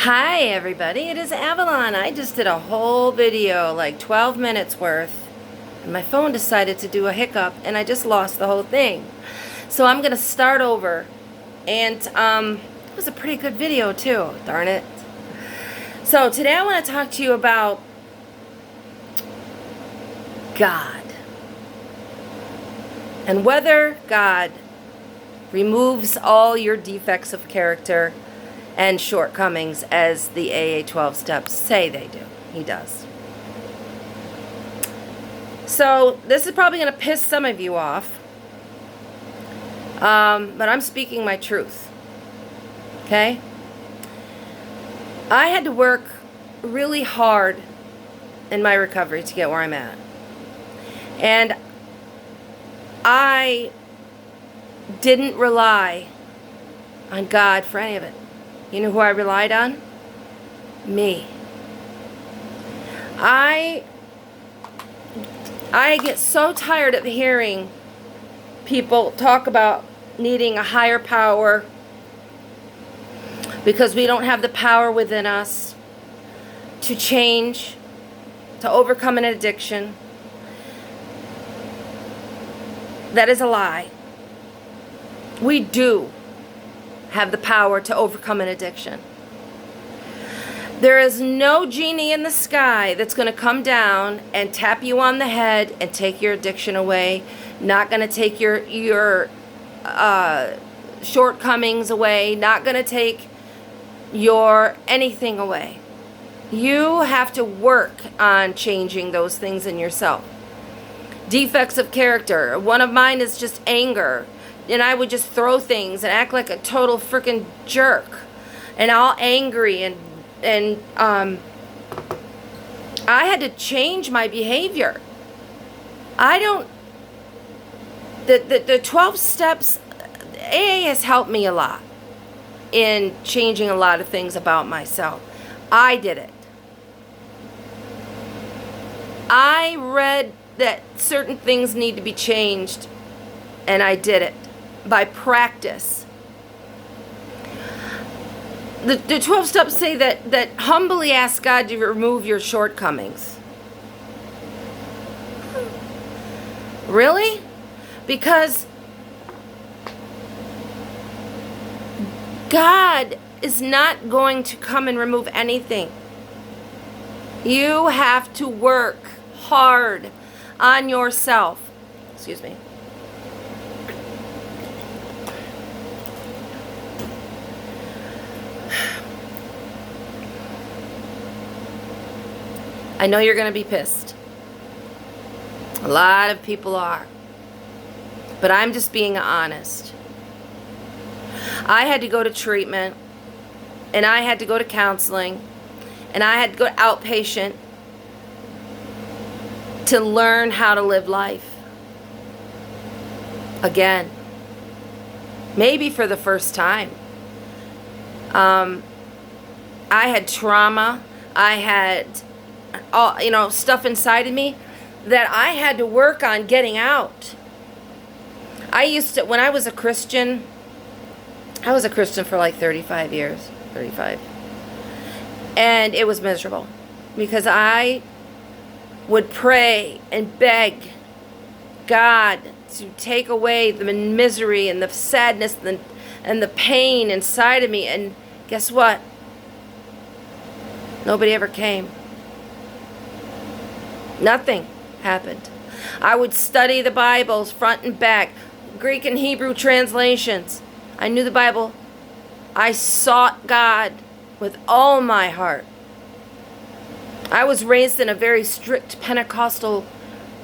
Hi everybody, it is Avalon. I just did a whole video, like 12 minutes worth, and my phone decided to do a hiccup and I just lost the whole thing. So I'm going to start over, and it was a pretty good video too, darn it. So today I want to talk to you about God, and whether God removes all your defects of character and shortcomings as the AA 12 steps say they do. He does. So this is probably going to piss some of you off, but I'm speaking my truth. Okay? I had to work really hard in my recovery to get where I'm at. And I didn't rely on God for any of it. You know who I relied on? Me. I get so tired of hearing people talk about needing a higher power because we don't have the power within us to change, to overcome an addiction. That is a lie. We do have the power to overcome an addiction. There is no genie in the sky that's going to come down and tap you on the head and take your addiction away. Not going to take your shortcomings away. Not going to take your anything away. You have to work on changing those things in yourself. Defects of character. One of mine is just anger. And I would just throw things and act like a total freaking jerk and all angry, and I had to change my behavior. The 12 steps, AA has helped me a lot in changing a lot of things about myself. I did it. I read that certain things need to be changed, and I did it by practice. The 12 steps say that humbly ask God to remove your shortcomings. Really? Because God is not going to come and remove anything. You have to work hard on yourself. Excuse me. I know you're going to be pissed. A lot of people are. But I'm just being honest. I had to go to treatment, and I had to go to counseling, and I had to go to outpatient to learn how to live life again. Maybe for the first time. I had trauma. I had all, stuff inside of me that I had to work on getting out. When I was a Christian for like 35 years, 35. And it was miserable because I would pray and beg God to take away the misery and the sadness and the pain inside of me. And guess what? Nobody ever came. Nothing happened. I would study the Bibles front and back, Greek and Hebrew translations. I knew the Bible. I sought God with all my heart. I was raised in a very strict Pentecostal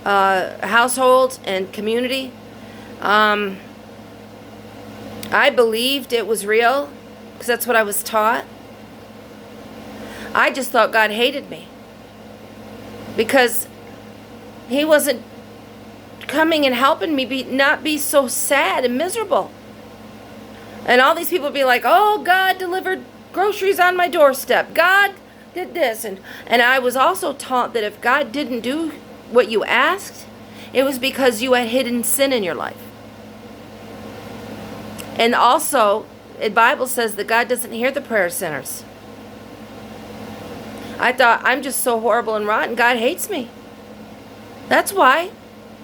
household and community. I believed it was real because that's what I was taught. I just thought God hated me because He wasn't coming and helping me not be so sad and miserable. And all these people would be like, oh, God delivered groceries on my doorstep. God did this. And I was also taught that if God didn't do what you asked, it was because you had hidden sin in your life. And also, the Bible says that God doesn't hear the prayer of sinners. I thought, I'm just so horrible and rotten, God hates me. That's why.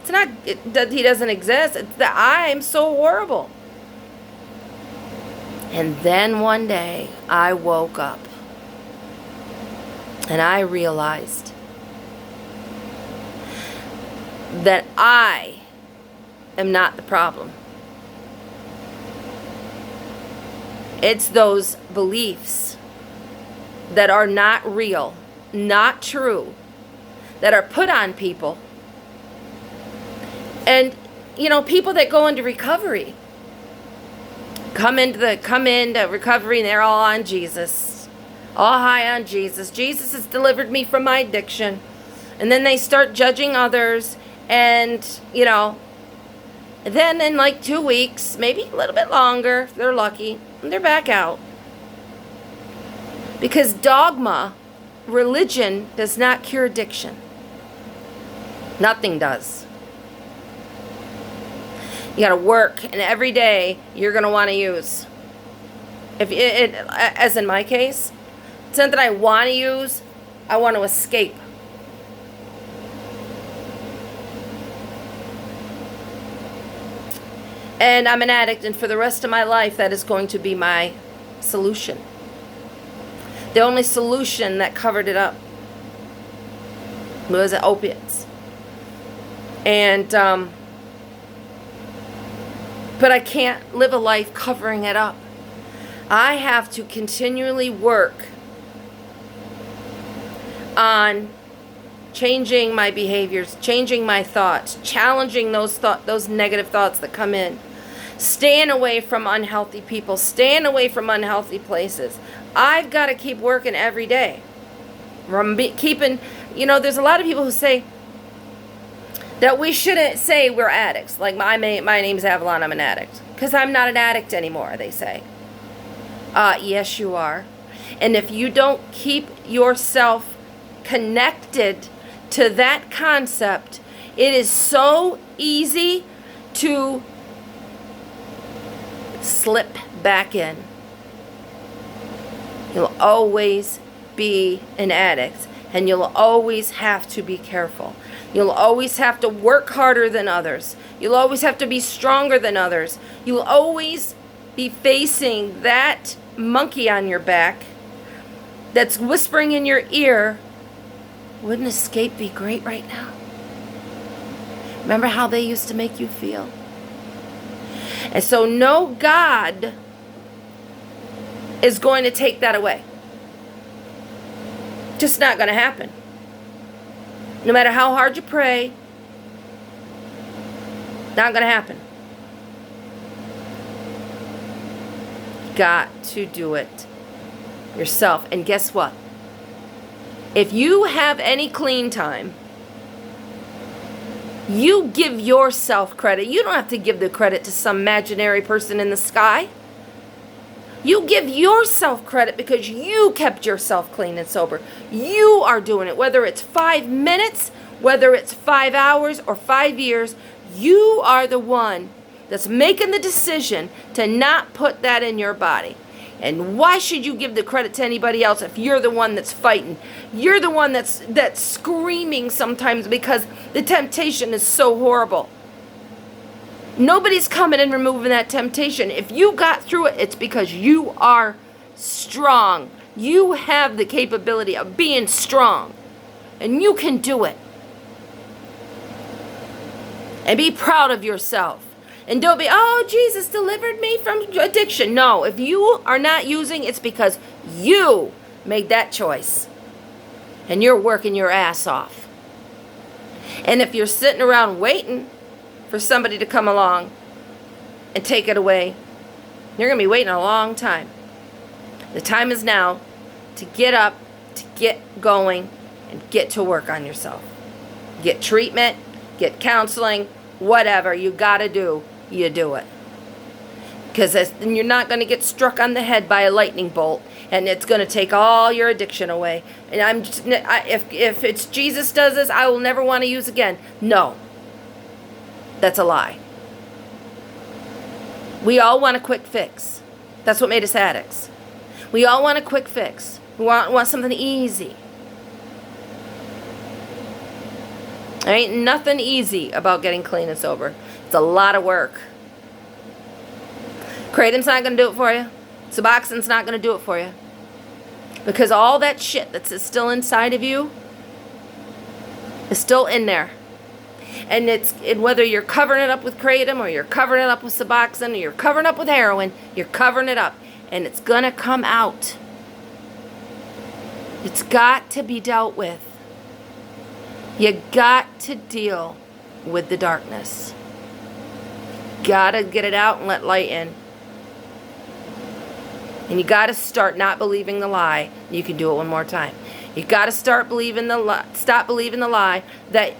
It's not that he doesn't exist. It's that I'm so horrible. And then one day, I woke up. And I realized that I am not the problem. It's those beliefs that are not real, not true, that are put on people. And, people that go into recovery, come into recovery, and they're all on Jesus, all high on Jesus. Jesus has delivered me from my addiction. And then they start judging others, and, then in like 2 weeks, maybe a little bit longer, if they're lucky, they're back out. Because dogma, religion, does not cure addiction. Nothing does. You got to work, and every day you're going to want to use. As in my case, it's not that I want to use, I want to escape. And I'm an addict, and for the rest of my life, that is going to be my solution. The only solution that covered it up was opiates. And, but I can't live a life covering it up. I have to continually work on changing my behaviors, changing my thoughts, challenging those negative thoughts that come in. Staying away from unhealthy people, staying away from unhealthy places. I've got to keep working every day. There's a lot of people who say that we shouldn't say we're addicts. Like my name's Avalon, I'm an addict. Because I'm not an addict anymore, they say. Yes, you are. And if you don't keep yourself connected to that concept, it is so easy to slip back in. You'll always be an addict, and you'll always have to be careful. You'll always have to work harder than others. You'll always have to be stronger than others. You'll always be facing that monkey on your back that's whispering in your ear, wouldn't escape be great right now? Remember how they used to make you feel? And so no God is going to take that away. Just not going to happen. No matter how hard you pray, not going to happen. Got to do it yourself. And guess what? If you have any clean time, you give yourself credit. You don't have to give the credit to some imaginary person in the sky. You give yourself credit because you kept yourself clean and sober. You are doing it. Whether it's 5 minutes, whether it's 5 hours or 5 years, you are the one that's making the decision to not put that in your body. And why should you give the credit to anybody else if you're the one that's fighting? You're the one that's screaming sometimes because the temptation is so horrible. Nobody's coming and removing that temptation. If you got through it, it's because you are strong. You have the capability of being strong. And you can do it. And be proud of yourself. And don't be, oh, Jesus delivered me from addiction. No, if you are not using, it's because you made that choice. And you're working your ass off. And if you're sitting around waiting for somebody to come along and take it away, you're going to be waiting a long time. The time is now to get up, to get going, and get to work on yourself. Get treatment, get counseling, whatever you got to do. You do it. Because then you're not going to get struck on the head by a lightning bolt, and it's going to take all your addiction away. And if it's Jesus does this, I will never want to use again. No. That's a lie. We all want a quick fix. That's what made us addicts. We all want a quick fix. We want something easy. There ain't nothing easy about getting clean and sober. It's a lot of work. Kratom's not going to do it for you. Suboxone's not going to do it for you. Because all that shit that's still inside of you is still in there. And whether you're covering it up with Kratom, or you're covering it up with Suboxone, or you're covering it up with heroin, you're covering it up. And it's going to come out. It's got to be dealt with. You got to deal with the darkness. Gotta get it out and let light in. And you gotta start not believing the lie. You can do it one more time. You gotta start believing the lie. Stop believing the lie that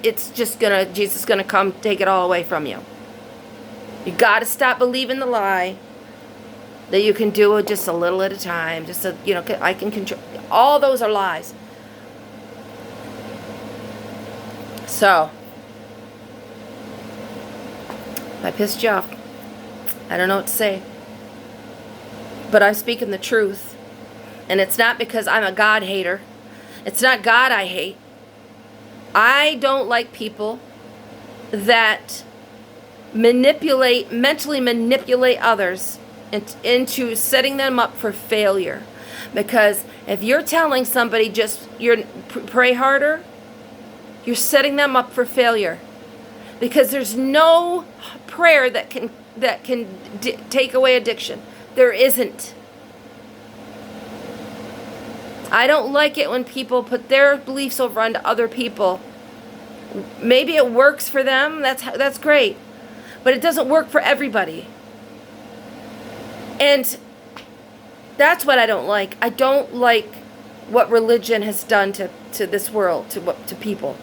it's just Jesus is gonna come take it all away from you. You gotta stop believing the lie that you can do it just a little at a time. Just so, I can control. All those are lies. So, if I pissed you off, I don't know what to say. But I'm speaking the truth. And it's not because I'm a God hater. It's not God I hate. I don't like people that mentally manipulate others into setting them up for failure. Because if you're telling somebody pray harder, you're setting them up for failure. Because there's no prayer that can take away addiction. There isn't. I don't like it when people put their beliefs over onto other people. Maybe it works for them. That's great. But it doesn't work for everybody. And that's what I don't like. I don't like what religion has done to this world, to people.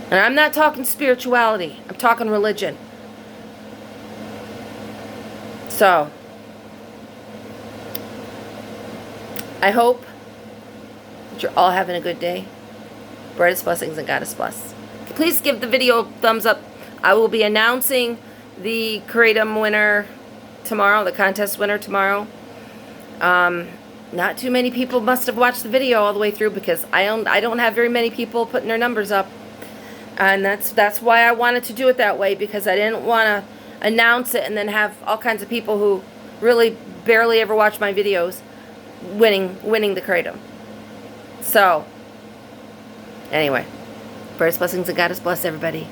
And I'm not talking spirituality. I'm talking religion. So, I hope that you're all having a good day. Brightest blessings and Goddess bless. Please give the video a thumbs up. I will be announcing the Kratom winner tomorrow, the contest winner tomorrow. Not too many people must have watched the video all the way through because I don't have very many people putting their numbers up. And that's why I wanted to do it that way, because I didn't want to announce it and then have all kinds of people who really barely ever watch my videos winning the Kratom. So, anyway, Brightest blessings and Goddess bless everybody.